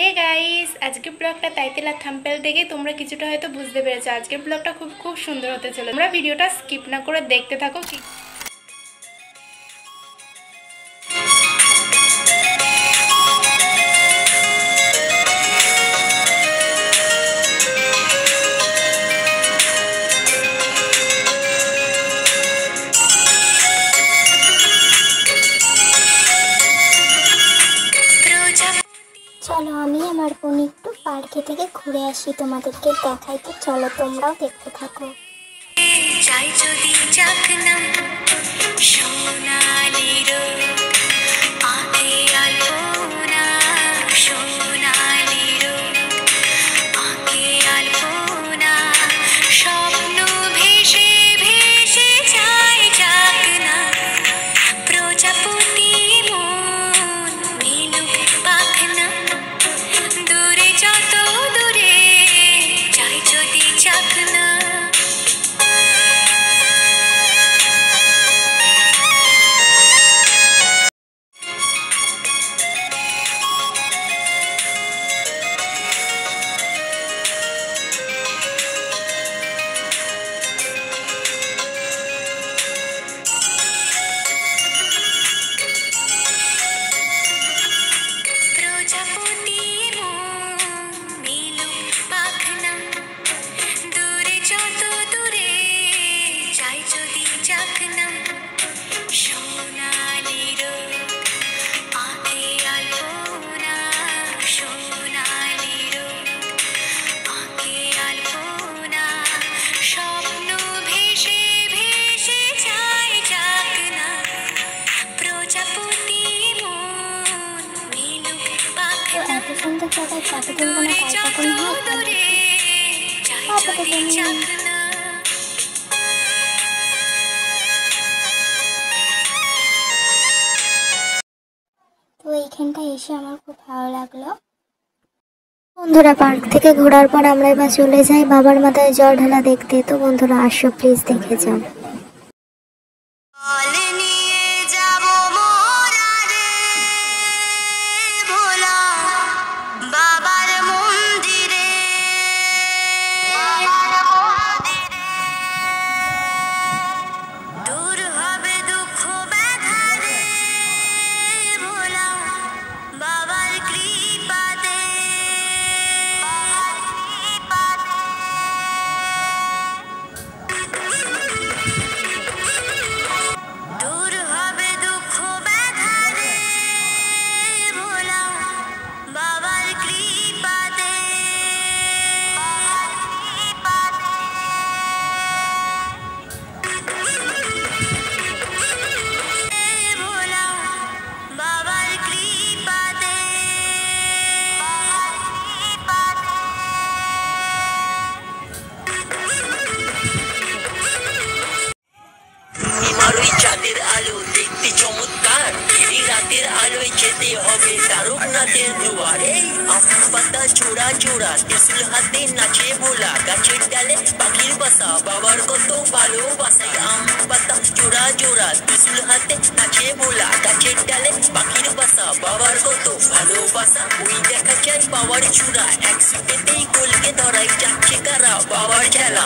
Hey guys, আজকের ব্লগটা title আর thumbnail দেখে তোমরা কিছুটা হয়তো বুঝতে পেরেছো। আজকের ব্লগটা খুব খুব সুন্দর হতে চলেছে। তোমরা ভিডিওটা স্কিপ না করে দেখতে থাকো। চলো আমি আমার বোন একটু পার্কে থেকে ঘুরে আসি, তোমাদেরকে দেখাই। তো চলো তোমরাও দেখতে থাকো। চাই যদি যাক না সোনালি রোদ, আঁখে আলপনা সোনালি রোদ, আঁখে আলপনা স্বপ্ন ভেসে ভেসে যায় যাক না প্রজাপতি মন মিলুক পাখনা, দূরে যত দূরে চাই যদি যাক না। এত সুন্দর জায়গায় চাপে তুলবো না, তাই তখন হয় তো এইখানটা এসে আমার খুব ভালো লাগলো। বন্ধুরা, পার্ক থেকে ঘোরার পর আমরা এবার চলে যাই বাবার মাথায় জল ঢালা দেখতে। তো বন্ধুরা আসো, প্লিজ দেখে যাও। চাঁদের আলো দেখতে চমৎকার, রাতের আলোয় যেতে হবে তারকনাথের দুয়ারে। আম পাতা চোরা চোরা ত্রিশূল হাতে নাচে ভোলা, গাছের ডালে পাখির বাসা বাবার কত ভালোবাসায়। আম পাতা চোরা চোরা ত্রিশূল হাতে নাচে ভোলা, গাছের ডালে পাখির বাসা বাবার কত ভালোবাসা। ওই দেখা যায় বাবার চূড়া, এক সুটেতেই কলকে ধরাই যাচ্ছে কারা বাবার খেলা।